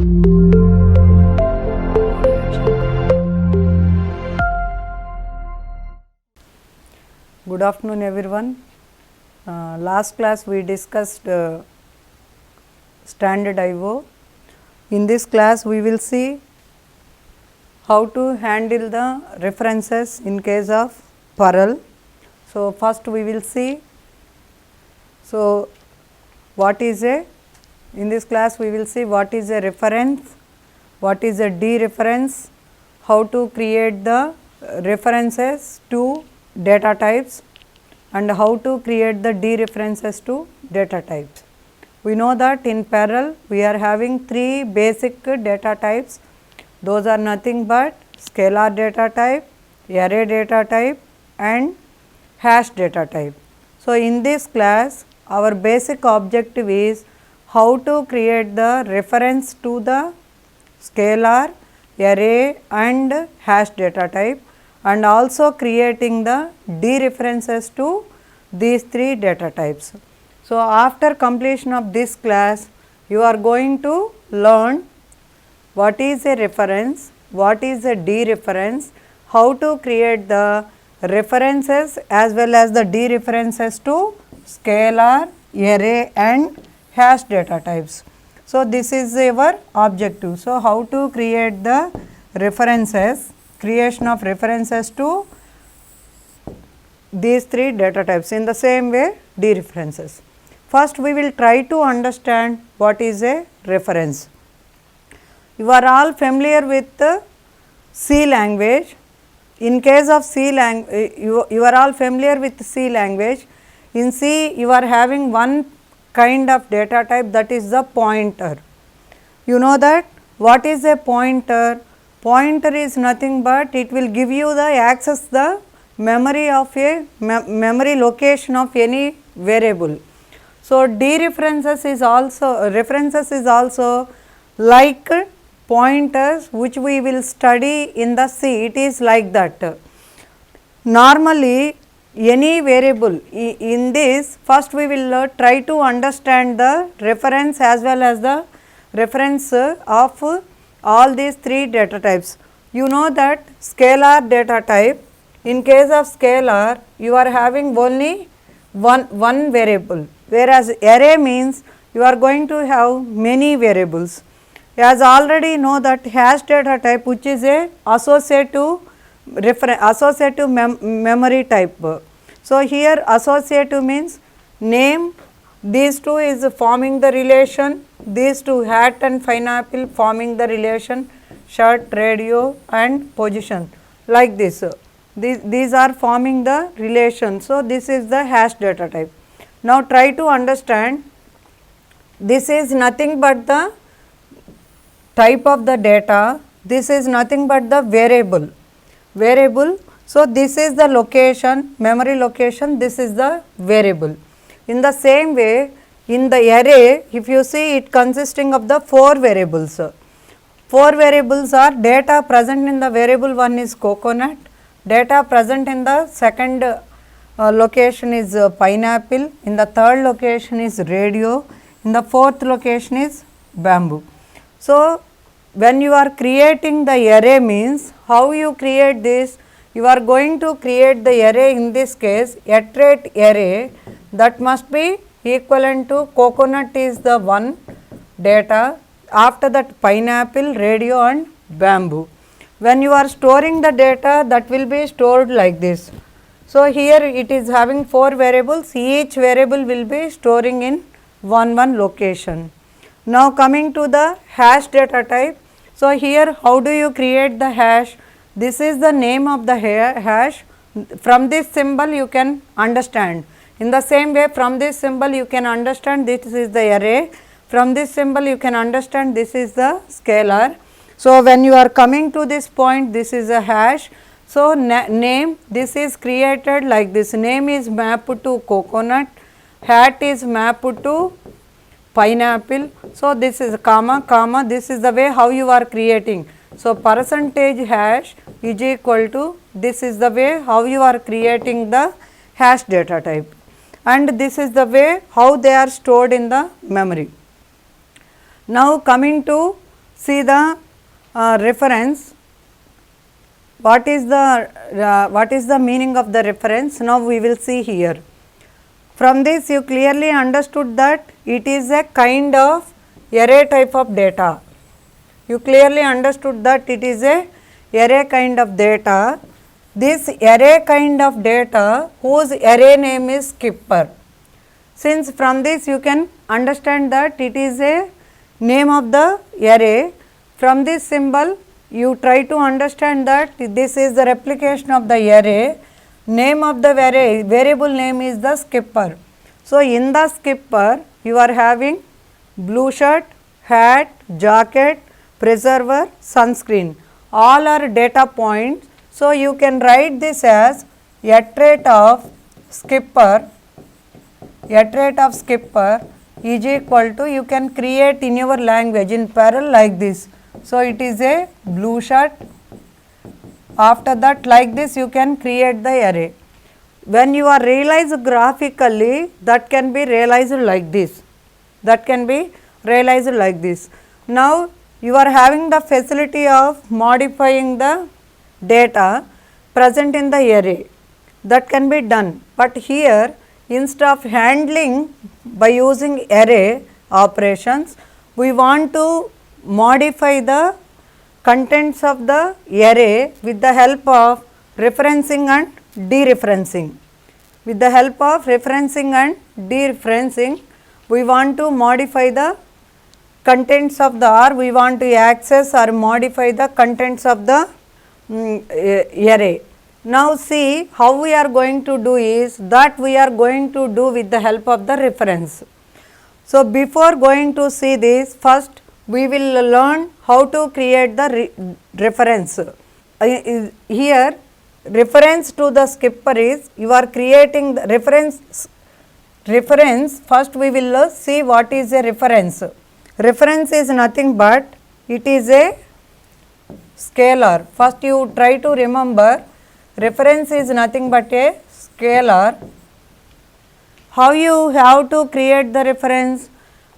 Good afternoon everyone. Last class we discussed standard IO. In this class we will see how to handle the references in case of Perl. So, first we will see, so what is in this class we will see what is a reference, what is a dereference, how to create the references to data types and how to create the dereferences to data types. We know that in Perl we are having three basic data types. Those are nothing but scalar data type, array data type and hash data type. So, in this class our basic objective is how to create the reference to the scalar, array and hash data type and also creating the dereferences to these three data types. So, after completion of this class you are going to learn what is a reference, what is a dereference, how to create the references as well as the dereferences to scalar, array and hash data types. So, this is our objective. So, how to create the references, creation of references to these three data types, in the same way dereferences. First we will try to understand what is a reference. You are all familiar with C language. In case of C language, you are all familiar with C language. In C you are having one kind of data type, that is the pointer. You know that what is a pointer? Pointer is nothing but it will give you the access the memory of a memory location of any variable. So, dereferences is also, references is also like pointers which we will study in the C. It is like that. Normally any variable in this, first we will try to understand the reference as well as the reference of all these three data types. You know that scalar data type, in case of scalar you are having only one variable, whereas array means you are going to have many variables. As already know that hash data type, which is a associative memory type. So, here associative means name, these two is forming the relation, these two hat and pineapple forming the relation, shirt, radio and position, like this. These are forming the relation. So, this is the hash data type. Now, try to understand, this is nothing but the type of the data, this is nothing but the variable. So, this is the location, memory location, this is the variable. In the same way, in the array, if you see, it consisting of the 4 variables. 4 variables are data present in the variable, one is coconut, data present in the second location is pineapple, in the third location is radio, in the fourth location is bamboo. So, when you are creating the array means, how you create this? You are going to create the array, in this case iterate array, that must be equivalent to coconut is the one data, after that pineapple, radio and bamboo. When you are storing the data, that will be stored like this. So, here it is having 4 variables, each variable will be storing in one location. Now, coming to the hash data type. So, here how do you create the hash? This is the name of the hash. From this symbol you can understand. In the same way, from this symbol you can understand this is the array. From this symbol you can understand this is the scalar. So, when you are coming to this point, this is a hash. So, name, this is created like this, name is mapped to coconut, hat is mapped to pineapple. So, this is comma, this is the way how you are creating. So, percentage hash is equal to, this is the way how you are creating the hash data type, and this is the way how they are stored in the memory. Now, coming to see the reference. What is the meaning of the reference? Now we will see here. From this you clearly understood that it is a kind of array type of data. You clearly understood that it is a array kind of data. This array kind of data whose array name is skipper. Since from this you can understand that it is a name of the array, from this symbol you try to understand that this is the replication of the array. Name of the array, variable name is the skipper. So, in the skipper you are having blue shirt, hat, jacket, preserver, sunscreen, all are data points. So, you can write this as at rate of skipper is equal to, you can create in your language in parallel like this. So, it is a blue shirt. After that, like this you can create the array. When you are realized graphically, that can be realized like this. Now, you are having the facility of modifying the data present in the array. That can be done. But here, instead of handling by using array operations, we want to modify the contents of the array with the help of referencing and dereferencing. With the help of referencing and dereferencing, we want to modify the contents of the, or we want to access or modify the contents of the array. Now, see how we are going to do is that we are going to do with the help of the reference. So, before going to see this, first we will learn how to create the reference. Here reference to the skipper is, you are creating the reference. First we will see what is a reference. Reference is nothing but it is a scalar. First you try to remember, reference is nothing but a scalar. How you have to create the reference?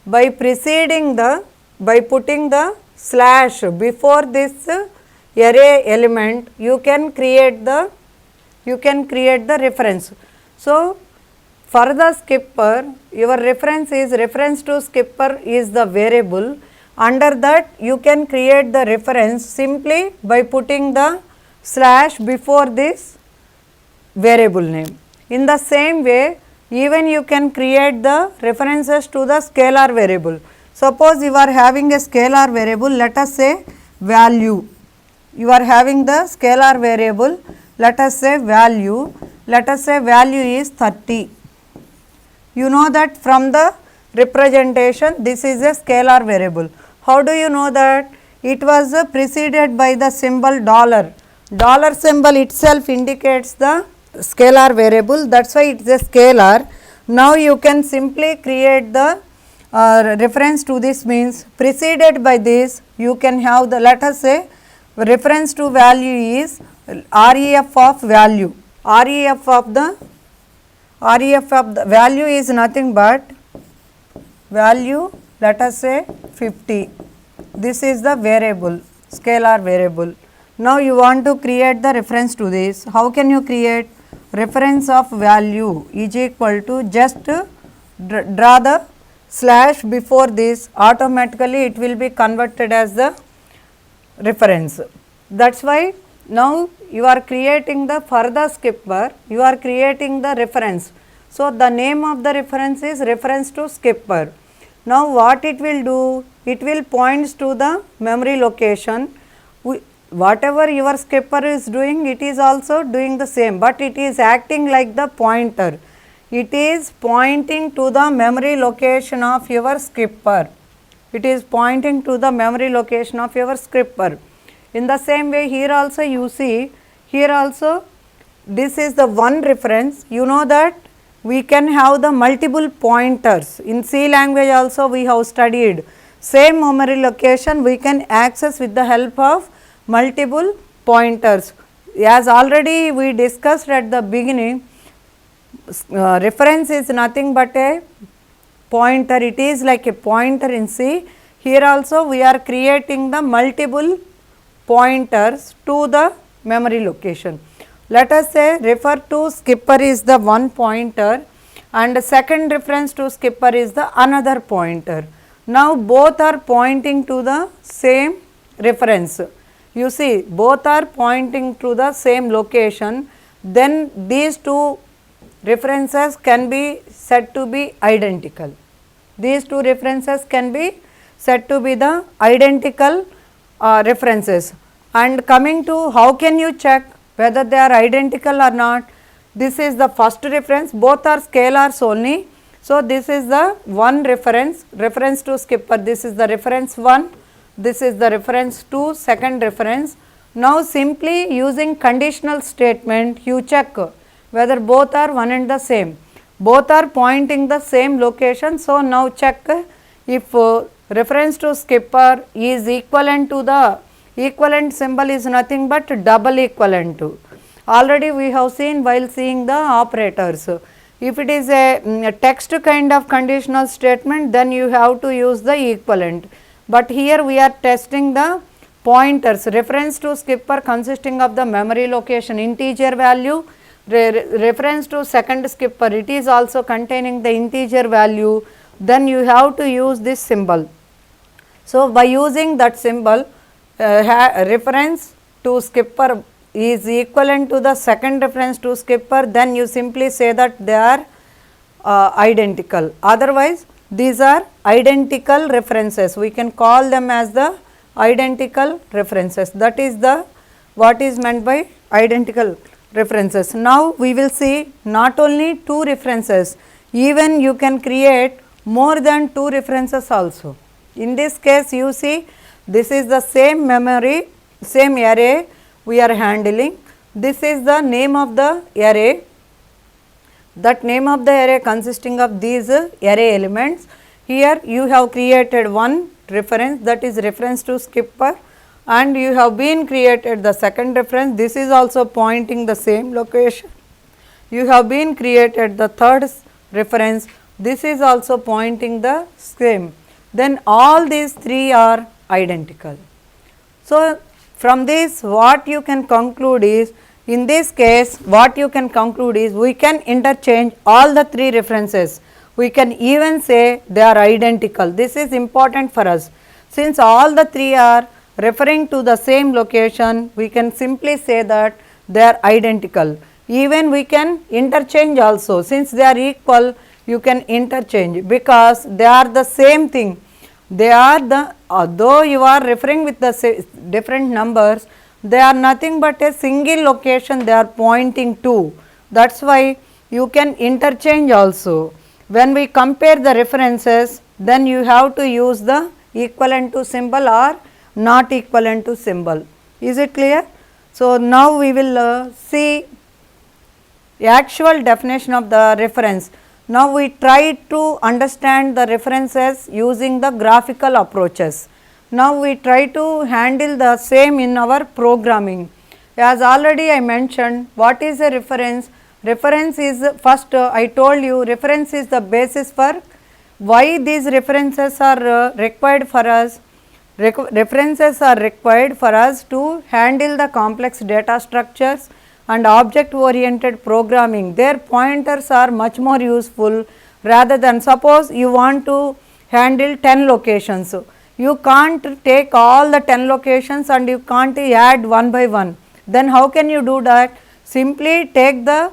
By preceding the, by putting the slash before this array element, you can create the reference. So, for the skipper, your reference to skipper is the variable. Under that you can create the reference simply by putting the slash before this variable name. In the same way, even you can create the references to the scalar variable. Suppose you are having a scalar variable, let us say value. You are having the scalar variable, let us say value is 30. You know that from the representation this is a scalar variable. How do you know that? It was preceded by the symbol dollar. Dollar symbol itself indicates the scalar variable, that is why it is a scalar. Now, you can simply create the reference to this, means preceded by this you can have the, let us say reference to value is ref of value. Ref of the value is nothing but value, let us say 50. This is the variable, scalar variable. Now, you want to create the reference to this. How can you create? Reference of value is equal to, just draw the slash before this, automatically it will be converted as the reference. That is why now you are creating the, for the skipper you are creating the reference. So, the name of the reference is reference to skipper. Now, what it will do? It will points to the memory location. Whatever your skipper is doing, it is also doing the same, but it is acting like the pointer. It is pointing to the memory location of your skipper. It is pointing to the memory location of your skipper. In the same way, here also you see, here also this is the one reference. You know that we can have the multiple pointers. In C language also we have studied, same memory location we can access with the help of multiple pointers. As already we discussed at the beginning, reference is nothing but a pointer. It is like a pointer in C. Here also we are creating the multiple pointers to the memory location. Let us say refer to skipper is the one pointer and second reference to skipper is the another pointer. Now both are pointing to the same reference. You see both are pointing to the same location, then these two references can be said to be identical. These two references can be said to be the identical references. And coming to how can you check whether they are identical or not, this is the first reference, both are scalars only. So, this is the one reference to skipper, this is the reference 1, this is the reference 2, second reference. Now, simply using conditional statement you check whether both are one and the same, both are pointing the same location. So, now check if reference to skipper is equivalent to the equivalent symbol is nothing but double equivalent to. Already we have seen while seeing the operators. If it is a text kind of conditional statement, then you have to use the equivalent. But here we are testing the pointers, reference to skipper consisting of the memory location integer value, reference to second skipper it is also containing the integer value, then you have to use this symbol. So, by using that symbol reference to skipper is equivalent to the second reference to skipper, then you simply say that they are identical. Otherwise, these are identical references, we can call them as the identical references. That is the what is meant by identical references. Now, we will see not only two references, even you can create more than two references also. In this case, you see this is the same memory, same array we are handling. This is the name of the array, that name of the array consisting of these array elements. Here you have created one reference, that is reference to skipper, and you have been created the second reference, this is also pointing the same location. You have been created the third reference, this is also pointing the same. Then all these three are identical. So, from this what you can conclude is, in this case what you can conclude is we can interchange all the three references, we can even say they are identical. This is important for us, since all the three are referring to the same location, we can simply say that they are identical. Even we can interchange also, since they are equal you can interchange because they are the same thing. They are the though you are referring with the different numbers, they are nothing but a single location they are pointing to. That is why you can interchange also. When we compare the references, then you have to use the equivalent to symbol or not equivalent to symbol. Is it clear? So, now we will see actual definition of the reference. Now, we try to understand the references using the graphical approaches. Now, we try to handle the same in our programming. As already I mentioned, what is a reference? Reference is first I told you reference is the basis for why these references are required for us. References are required for us to handle the complex data structures and object oriented programming. Their pointers are much more useful rather than, suppose you want to handle 10 locations. You can't take all the 10 locations and you can't add one by one. Then how can you do that? Simply take the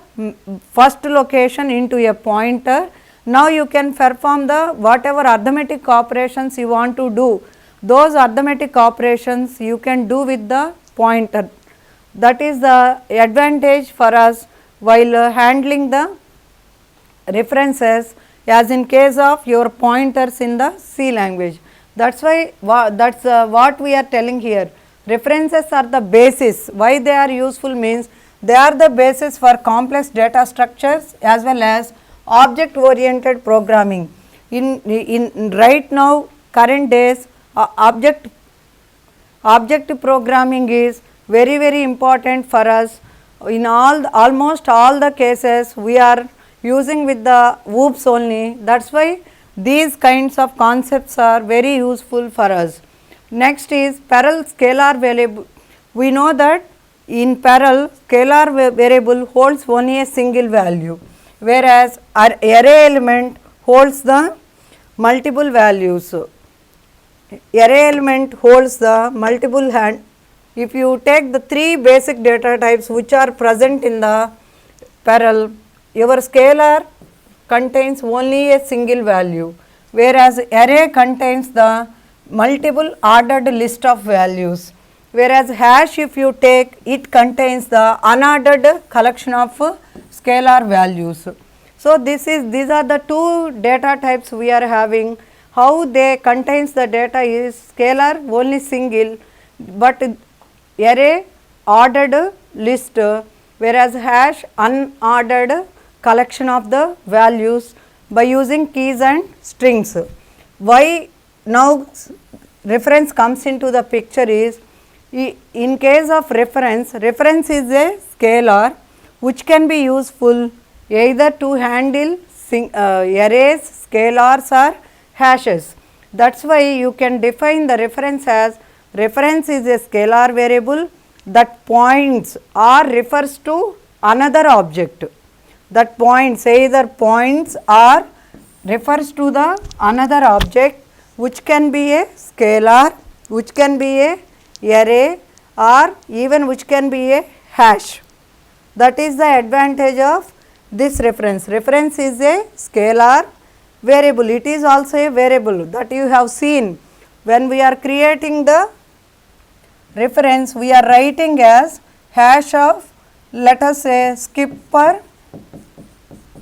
first location into a pointer. Now you can perform the whatever arithmetic operations you want to do. Those arithmetic operations you can do with the pointer. That is the advantage for us while handling the references, as in case of your pointers in the C language. That is why that is what we are telling here. References are the basis. Why they are useful means they are the basis for complex data structures as well as object oriented programming. In right now current days object programming is very important for us. In almost all the cases we are using with the OOPS only. That is why These kinds of concepts are very useful for us. Next is parallel scalar variable. We know that in parallel scalar variable holds only a single value, whereas array element holds the multiple values. Array element holds the multiple hand. If you take the three basic data types which are present in the parallel, your scalar contains only a single value, whereas array contains the multiple ordered list of values, whereas hash if you take, it contains the unordered collection of scalar values. So, these are the two data types we are having. How they contains the data is scalar only single, but array ordered list, whereas hash unordered collection of the values by using keys and strings. Why now reference comes into the picture is, in case of reference is a scalar which can be useful either to handle arrays, scalars or hashes. That is why you can define the reference as, reference is a scalar variable that points or refers to another object, that points, either points or refers to the another object, which can be a scalar, which can be a array, or even which can be a hash. That is the advantage of this reference. Reference is a scalar variable, it is also a variable that you have seen. When we are creating the reference, we are writing as hash of, let us say, skipper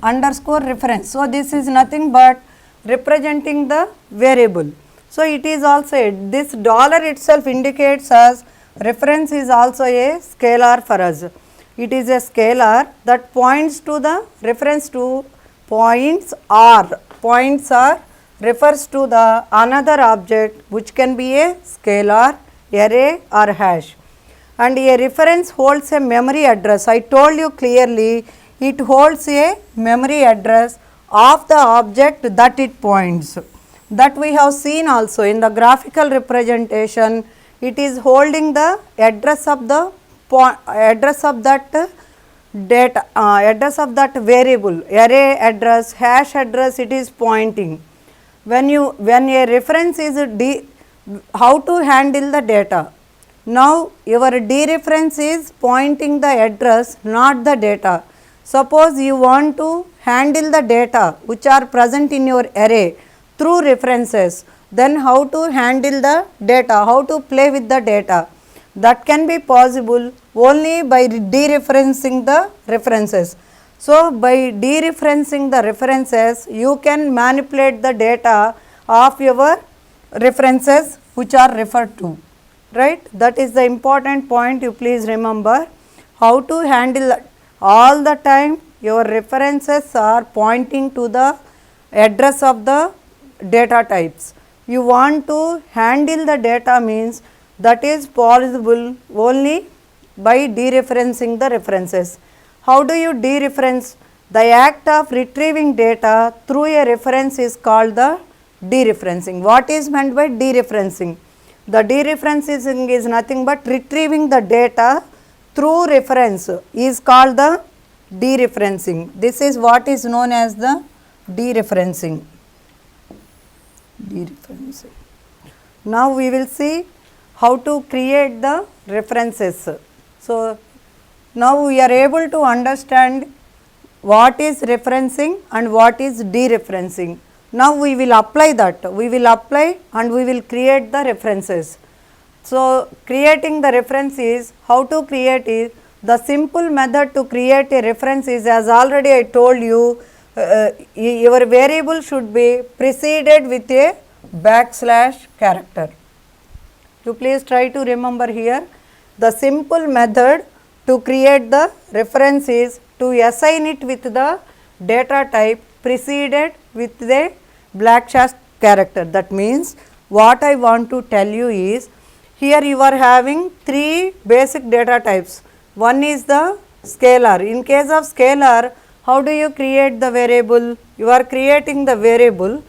underscore reference. So, this is nothing but representing the variable. So, it is also this dollar itself indicates as reference is also a scalar for us. It is a scalar that points to the reference to points or refers to the another object which can be a scalar, array or hash. And a reference holds a memory address. I told you clearly, it holds a memory address of the object that it points. That we have seen also in the graphical representation, it is holding the address of the address of that variable, array address, hash address, it is pointing. When a reference is how to handle the data? Now, your dereference is pointing the address, not the data. Suppose you want to handle the data which are present in your array through references, then how to handle the data, how to play with the data? That can be possible only by dereferencing the references. So, by dereferencing the references, you can manipulate the data of your references which are referred to, right. That is the important point, you please remember. How to handle all the time your references are pointing to the address of the data types. You want to handle the data means that is possible only by dereferencing the references. How do you dereference? The act of retrieving data through a reference is called the dereferencing. What is meant by dereferencing? The dereferencing is nothing but retrieving the data through reference is called the dereferencing. This is what is known as the dereferencing. Now, we will see how to create the references. So, now we are able to understand what is referencing and what is dereferencing. Now, we will apply that, we will apply and we will create the references. So, creating the reference is, how to create is, the simple method to create a reference is, as already I told you, your variable should be preceded with a backslash character. You please try to remember here. The simple method to create the reference is to assign it with the data type preceded with the backslash character. That means, what I want to tell you is, here you are having three basic data types. One is the scalar. In case of scalar, how do you create the variable? You are creating the variable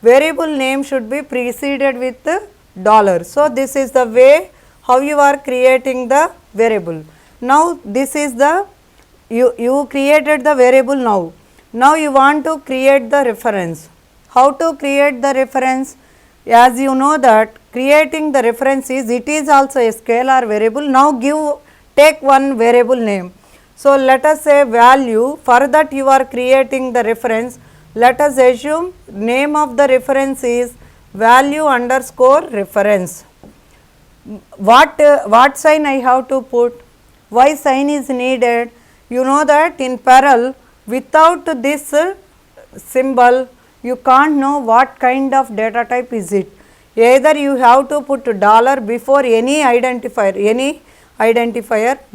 variable name should be preceded with dollar. So, this is the way how you are creating the variable. Now, this is the you created the variable now. Now, you want to create the reference. How to create the reference? As you know that creating the reference is, it is also a scalar variable. Now, take one variable name. So, let us say value, for that you are creating the reference. Let us assume name of the reference is value underscore reference. What sign I have to put? Why sign is needed? You know that in parallel, without this symbol, you can't know what kind of data type is it. Either you have to put dollar before any identifier,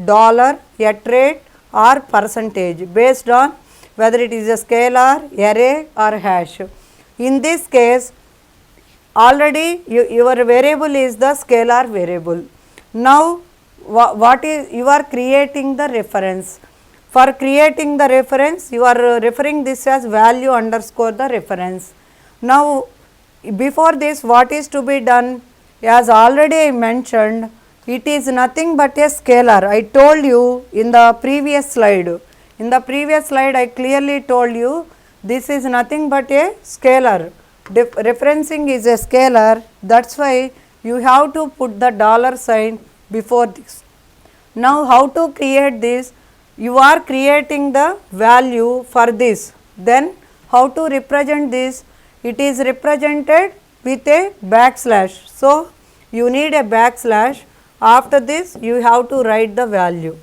dollar, at rate or percentage, based on whether it is a scalar, array or hash. In this case, already your variable is the scalar variable. Now, what is you are creating the reference. For creating the reference, you are referring this as value underscore the reference. Now, before this, what is to be done? As already I mentioned, it is nothing but a scalar. I told you in the previous slide. In the previous slide, I clearly told you this is nothing but a scalar. Referencing is a scalar. That's why you have to put the dollar sign before this. Now, how to create this? You are creating the value for this. Then, how to represent this? It is represented with a backslash. So, you need a backslash. After this, you have to write the value.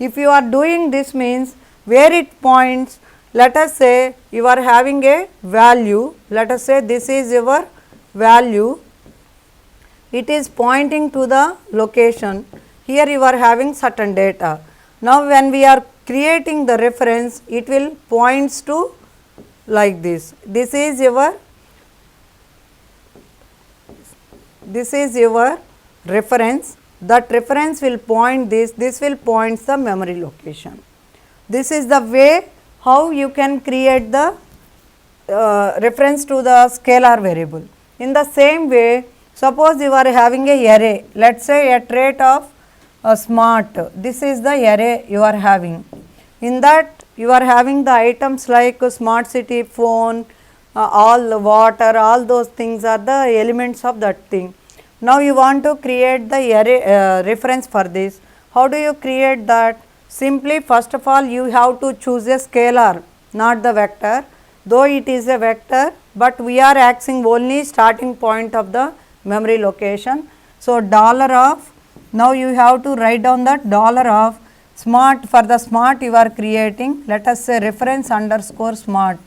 If you are doing this means where it points, let us say you are having a value, let us say this is your value, it is pointing to the location, here you are having certain data. Now, when we are creating the reference, it will points to like this. This is your reference. That reference will point this will point the memory location. This is the way how you can create the reference to the scalar variable. In the same way, suppose you are having a array, let us say at rate of smart, this is the array you are having. In that you are having the items like smart city, phone, all the water, all those things are the elements of that thing. Now, you want to create the array reference for this. How do you create that? Simply, first of all, you have to choose a scalar, not the vector. Though it is a vector, but we are accessing only starting point of the memory location. So, dollar of, now you have to write down that dollar of smart, for the smart you are creating, let us say reference underscore smart.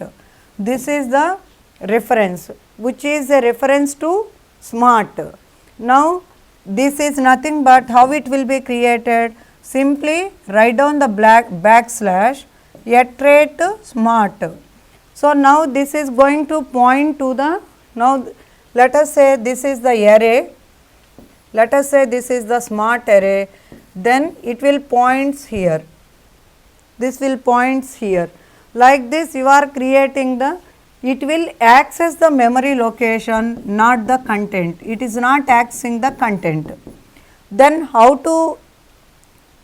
This is the reference, which is a reference to smart. Now, this is nothing but how it will be created. Simply write down the backslash at rate smart. So, now this is going to point to the, now let us say this is the array, let us say this is the smart array, then it will points here, this will points here. Like this you are creating the, it will access the memory location, not the content. It is not accessing the content. Then how to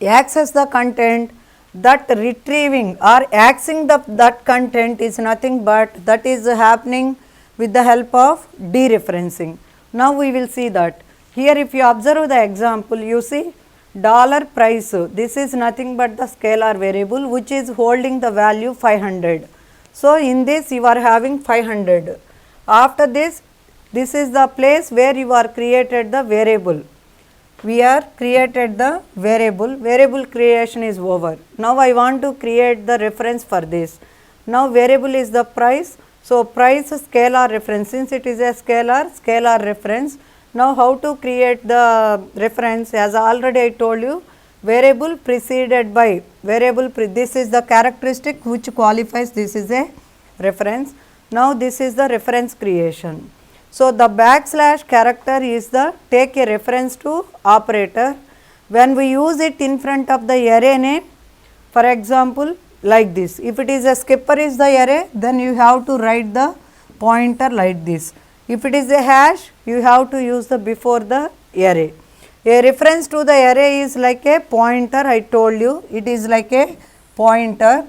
access the content? That retrieving or accessing that content is nothing but that is happening with the help of dereferencing. Now, we will see that. Here if you observe the example, you see dollar price, this is nothing but the scalar variable which is holding the value 500. So, in this you are having 500. After this, this is the place where you are created the variable. We are created the variable creation is over. Now, I want to create the reference for this. Now, variable is the price. So, price scalar reference, since it is a scalar reference. Now, how to create the reference? As already I told you, variable preceded by variable, this is the characteristic which qualifies this is a reference. Now, this is the reference creation. So, the backslash character is the take a reference to operator. When we use it in front of the array name, for example, like this, if it is a skipper is the array, then you have to write the pointer like this. If it is a hash, you have to use the before the array. A reference to the array is like a pointer, I told you, it is like a pointer.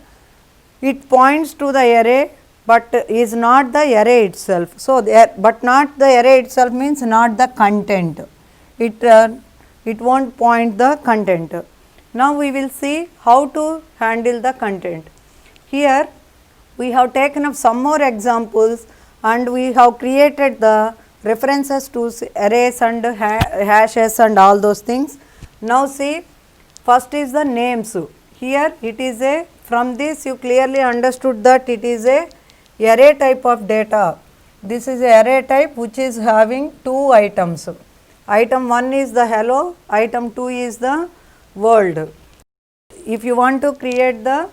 It points to the array, but is not the array itself. So, but not the array itself means not the content. It will not point the content. Now, we will see how to handle the content. Here we have taken up some more examples and we have created the references to arrays and hashes and all those things. Now, see, first is the names. Here it is a, from this you clearly understood that it is a array type of data. This is a array type which is having two items. Item 1 is the hello, item 2 is the world. If you want to create the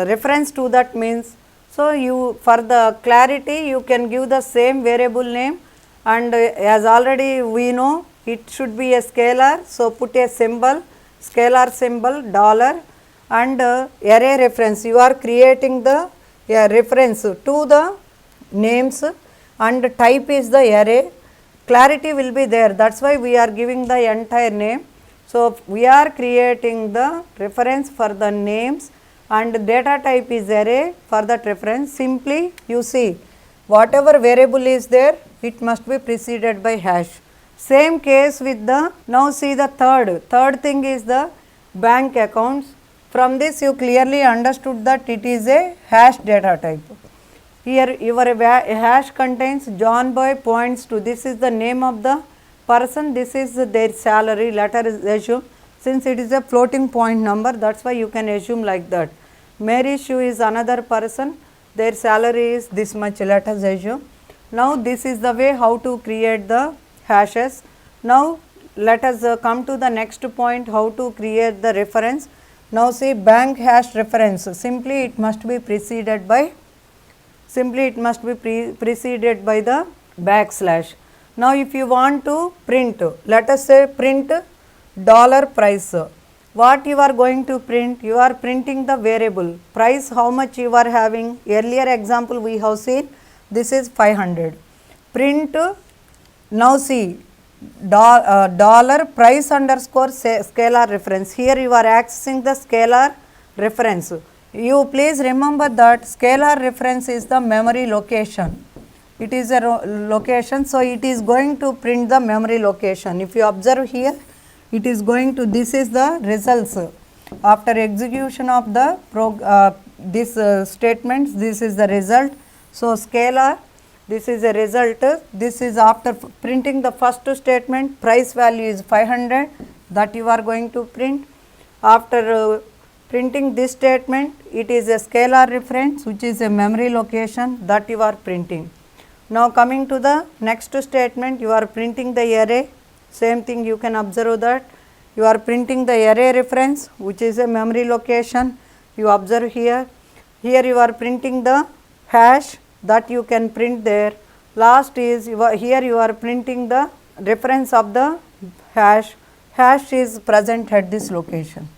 reference to that means, so you, for the clarity, you can give the same variable name, and as already we know it should be a scalar. So, put a symbol, scalar symbol dollar, and array reference. You are creating the reference to the names and type is the array. Clarity will be there, that is why we are giving the entire name. So, we are creating the reference for the names and data type is array for that reference. Simply you see whatever variable is there, it must be preceded by hash. Same case with the, now see the third thing is the bank accounts. From this you clearly understood that it is a hash data type. Here your hash contains John Boy points to, this is the name of the person, this is their salary, let us assume, since it is a floating point number, that is why you can assume like that. Mary Shu is another person, their salary is this much, let us assume. Now, this is the way how to create the hashes. Now, let us come to the next point, how to create the reference. Now, see bank hash reference, simply it must be preceded by preceded by the backslash. Now, if you want to print, let us say print dollar price. What you are going to print? You are printing the variable price, how much you are having. Earlier example we have seen, this is 500. Print, now see dollar price underscore scalar reference. Here you are accessing the scalar reference. You please remember that scalar reference is the memory location. It is a location, so it is going to print the memory location. If you observe here, it is going to, this is the results after execution of the statements, this is the result. So, scalar, this is a result, this is after printing the first statement, price value is 500, that you are going to print. After printing this statement, it is a scalar reference which is a memory location that you are printing. Now, coming to the next statement, you are printing the array, same thing you can observe that you are printing the array reference which is a memory location, you observe here. Here you are printing the hash that you can print there. Last is here you are printing the reference of the hash, hash is present at this location.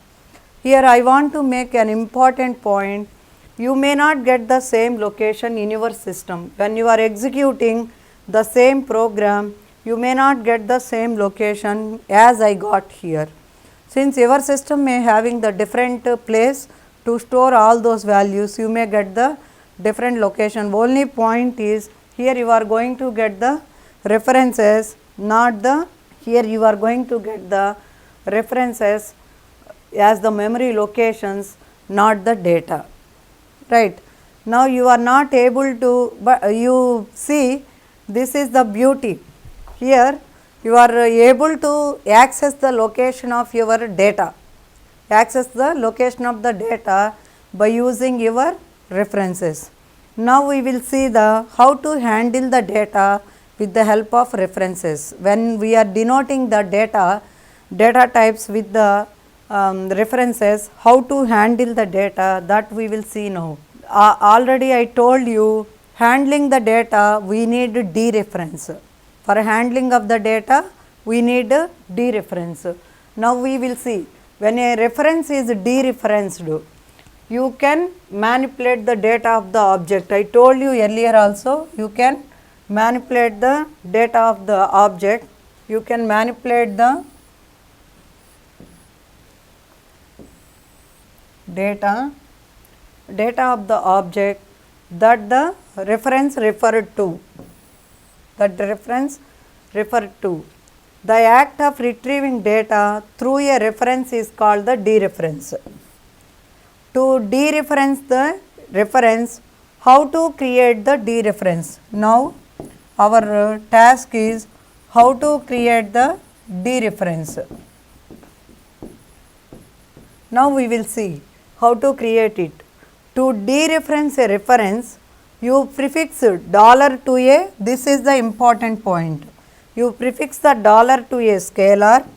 Here I want to make an important point. You may not get the same location in your system. When you are executing the same program, you may not get the same location as I got here. Since your system may having the different place to store all those values, you may get the different location. Only point is here you are going to get the references, not the, here you are going to get the references as the memory locations, not the data. Right. Now, you are not able to, but you see this is the beauty. Here you are able to access the location of your data, access the location of the data by using your references. Now, we will see the how to handle the data with the help of references. When we are denoting the data types with the references, how to handle the data, that we will see now. Already I told you, handling the data we need dereference. For handling of the data we need dereference. Now we will see, when a reference is dereferenced, you can manipulate the data of the object. I told you earlier also, you can manipulate the data of the object, you can manipulate the data of the object that the reference referred to, The act of retrieving data through a reference is called the dereference. To dereference the reference, how to create the dereference? Now, our task is how to create the dereference. Now, we will see how to create it. To dereference a reference, you prefix dollar to a, this is the important point. You prefix the dollar to a scalar,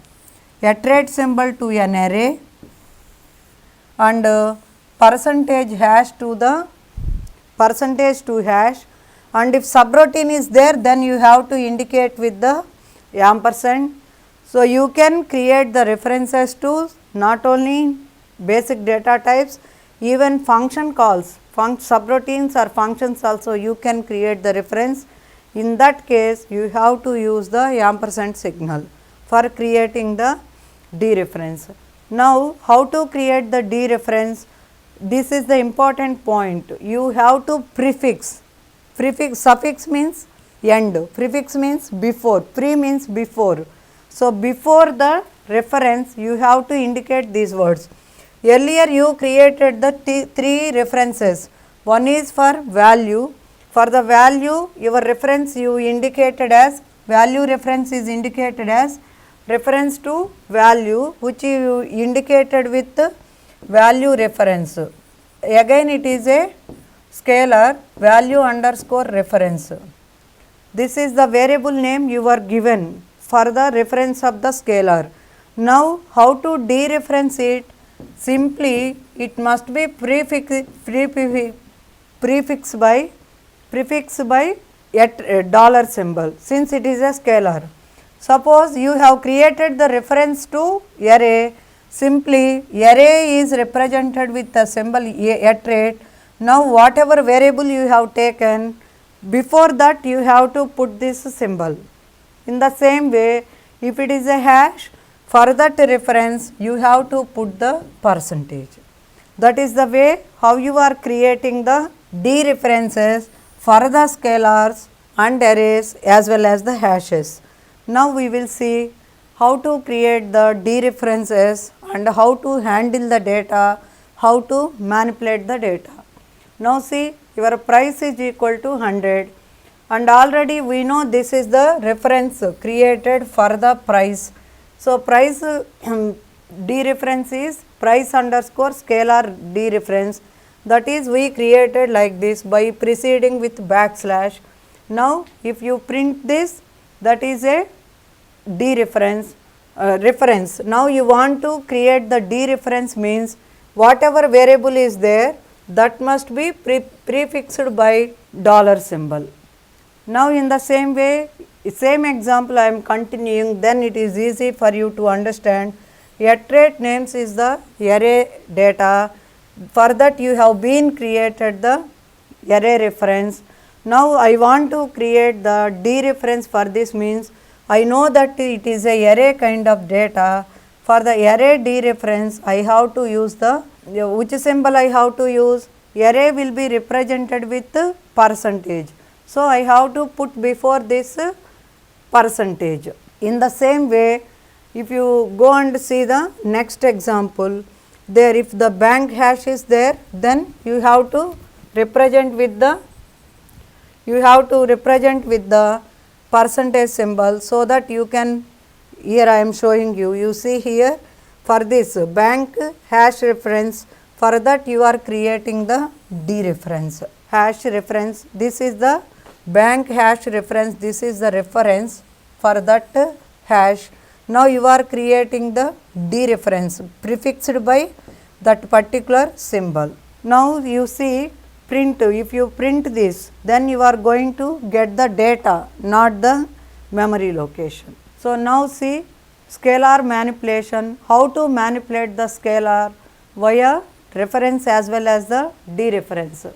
iterate symbol to an array, and percentage hash to the percentage to hash, and if subroutine is there, then you have to indicate with the ampersand. So, you can create the references to not only basic data types, even function calls, subroutines or functions also you can create the reference. In that case, you have to use the ampersand signal for creating the dereference. Now, how to create the dereference? This is the important point. You have to prefix, suffix means end, prefix means before, pre means before. So, before the reference, you have to indicate these words. Earlier you created the three references. One is for value. For the value, your reference you indicated as, value reference is indicated as reference to value, which you indicated with value reference. Again it is a scalar, value underscore reference. This is the variable name you are given for the reference of the scalar. Now, how to dereference it? Simply it must be prefixed by dollar symbol, since it is a scalar. Suppose you have created the reference to array, simply array is represented with the symbol iterate. Now, whatever variable you have taken, before that you have to put this symbol. In the same way, if it is a hash, for that reference you have to put the percentage. That is the way how you are creating the dereferences for the scalars and arrays as well as the hashes. Now, we will see how to create the dereferences and how to handle the data, how to manipulate the data. Now, see, your price is equal to 100, and already we know this is the reference created for the price. So, price dereference is price underscore scalar dereference, that is we created like this by preceding with backslash. Now, if you print this, that is a dereference reference. Now, you want to create the dereference means whatever variable is there, that must be prefixed by dollar symbol. Now, in the same way, same example I am continuing, then it is easy for you to understand. Iterate names is the array data. For that you have been created the array reference. Now, I want to create the dereference for this means I know that it is a array kind of data. For the array dereference, I have to use the, which symbol I have to use? Array will be represented with percentage. So, I have to put before this percentage. In the same way, if you go and see the next example, there if the bank hash is there, then you have to represent with the percentage symbol, so that you can, here I am showing you, you see here for this bank hash reference, for that you are creating the dereference hash reference. This is the bank hash reference, this is the reference for that hash. Now, you are creating the dereference prefixed by that particular symbol. Now, you see print, if you print this, then you are going to get the data, not the memory location. So, now see scalar manipulation, how to manipulate the scalar via reference as well as the dereference.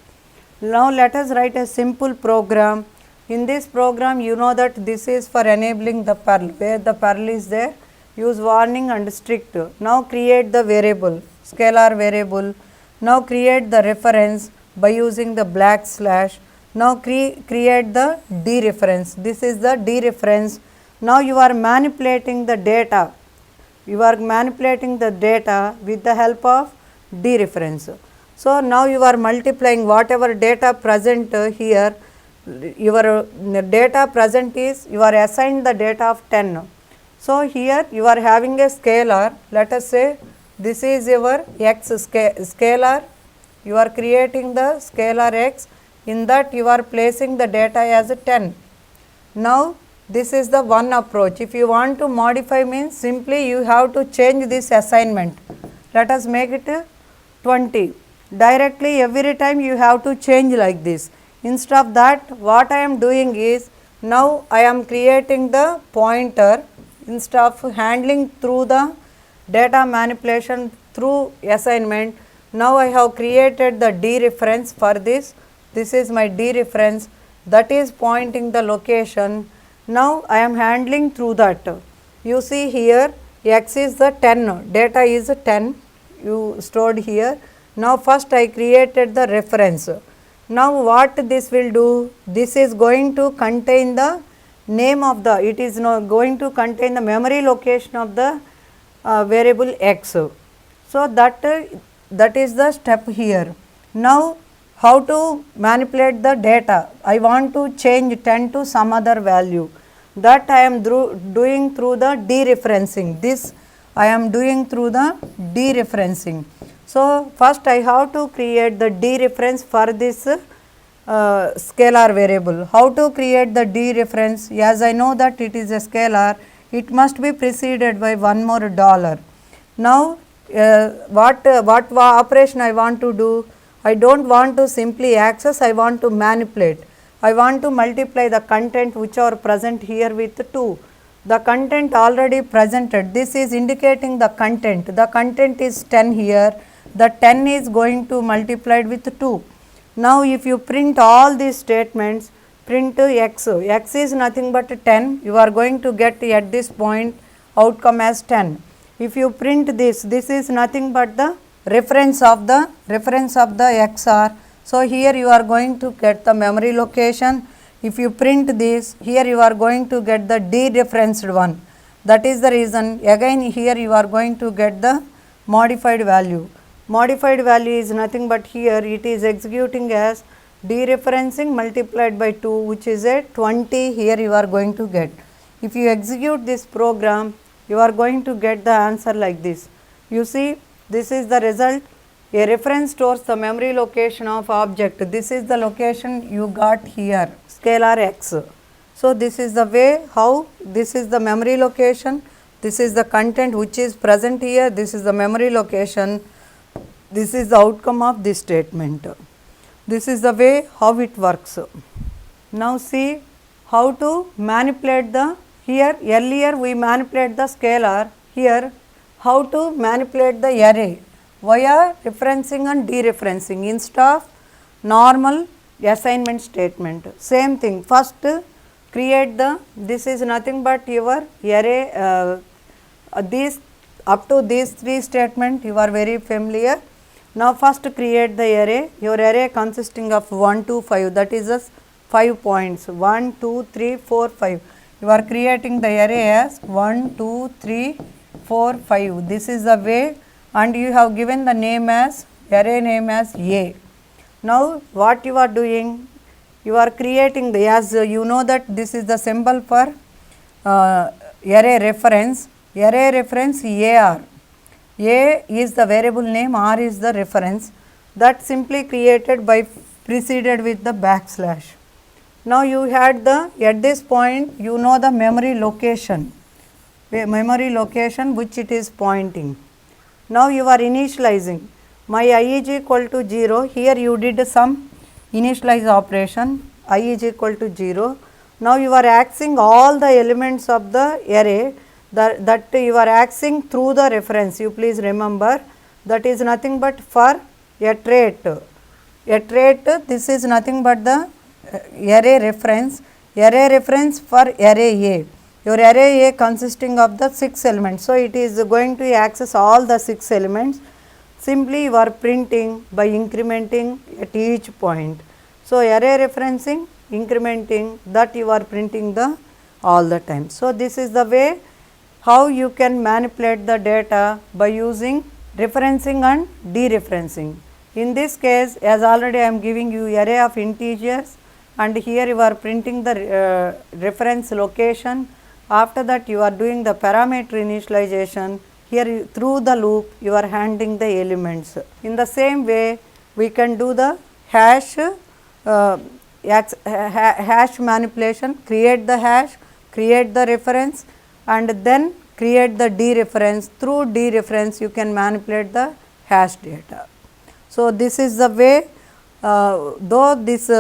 Now let us write a simple program. In this program, you know that this is for enabling the Perl, where the Perl is there. Use warning and strict. Now create the variable, scalar variable. Now create the reference by using the \. Now create the dereference. This is the dereference. Now you are manipulating the data. You are manipulating the data with the help of dereference. So now you are multiplying whatever data present here. Your data present is, you are assigned the data of 10. So here you are having a scalar, let us say this is your x scalar, you are creating the scalar x, in that you are placing the data as 10. Now this is the one approach. If you want to modify, means simply you have to change this assignment. Let us make it 20. Directly every time you have to change like this. Instead of that, what I am doing is, now I am creating the pointer. Instead of handling through the data manipulation through assignment, now I have created the dereference for this. This is my dereference, that is pointing the location. Now I am handling through that. You see here x is the 10, data is 10, you stored here. Now first I created the reference. Now what this will do, this is going to contain the name of the, it is not going to contain the memory location of the variable x. So that is the step here. Now how to manipulate the data, I want to change 10 to some other value, that I am doing through the dereferencing. This I am doing through the dereferencing. So first I have to create the dereference for this scalar variable. How to create the dereference? As I know that it is a scalar, it must be preceded by one more $. Now what operation I want to do? I don't want to simply access, I want to manipulate. I want to multiply the content which are present here with 2. The content already presented, this is indicating the content. The content is 10 here, the 10 is going to multiplied with 2. Now if you print all these statements, print x, x is nothing but 10, you are going to get at this point outcome as 10. If you print this is nothing but the reference of the XR. So here you are going to get the memory location. If you print this, here you are going to get the dereferenced one. That is the reason, again here you are going to get the modified value. Modified value is nothing but here it is executing as dereferencing multiplied by 2, which is a 20 here you are going to get. If you execute this program, you are going to get the answer like this. You see, this is the result. A reference stores the memory location of object. This is the location you got here, scalar x. So this is the way how this is the memory location, this is the content which is present here, this is the memory location, this is the outcome of this statement. This is the way how it works. Now see how to manipulate the, here earlier we manipulate the scalar, here how to manipulate the array via referencing and dereferencing instead of normal assignment statement. Same thing, first create the, this is nothing but your array, these up to these 3 statements you are very familiar. Now first create the array, your array consisting of 1 to 5, that is just 5 points, 1, 2, 3, 4, 5. You are creating the array as 1, 2, 3, 4, 5. This is the way, and you have given the name as, array name as A. Now what you are doing? You are creating the, as you know that this is the symbol for array reference AR. A is the variable name, R is the reference, that simply created by preceded with the \. Now you had the, at this point you know the memory location which it is pointing. Now you are initializing, my I is equal to 0, here you did some initialize operation, I is equal to 0. Now you are accessing all the elements of the array that you are accessing through the reference, you please remember. that is nothing but for a trait. A trait, this is nothing but the array reference for array A. Your array A consisting of the 6 elements. So, it is going to access all the 6 elements. Simply you are printing by incrementing at each point. So, array referencing, incrementing, that you are printing the all the time. So, this is the way how you can manipulate the data by using referencing and dereferencing. In this case, as already I am giving you array of integers, and here you are printing the reference location. After that you are doing the parameter initialization. Here through the loop you are handling the elements. In the same way we can do the hash manipulation, create the hash, create the reference, and then create the dereference. Through dereference you can manipulate the hash data. So, this is the way, though this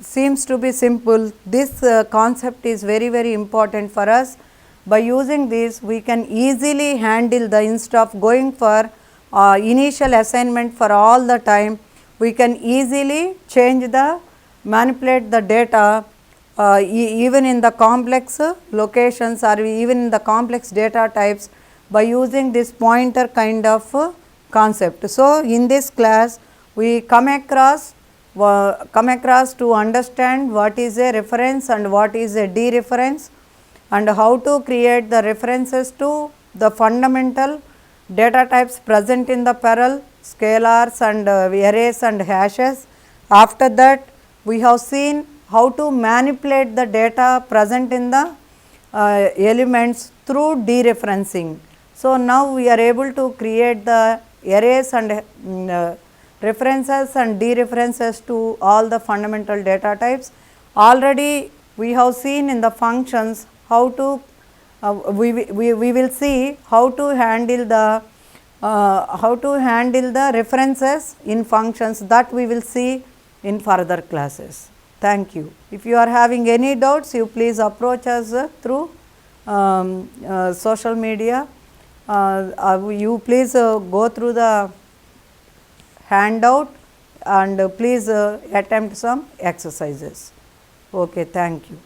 seems to be simple, this concept is very important for us. By using this we can easily handle the, instead of going for initial assignment for all the time, we can easily change the, manipulate the data even in the complex locations or even in the complex data types by using this pointer kind of concept. So, in this class we come across to understand what is a reference and what is a dereference, and how to create the references to the fundamental data types present in the Perl, scalars and arrays and hashes. After that we have seen how to manipulate the data present in the elements through dereferencing. So, now we are able to create the arrays and references and dereferences to all the fundamental data types. Already we have seen in the functions how to we will see how to handle the references in functions, that we will see in further classes. Thank you. If you are having any doubts, you please approach us through social media. You please go through the handout and please attempt some exercises. Okay, thank you.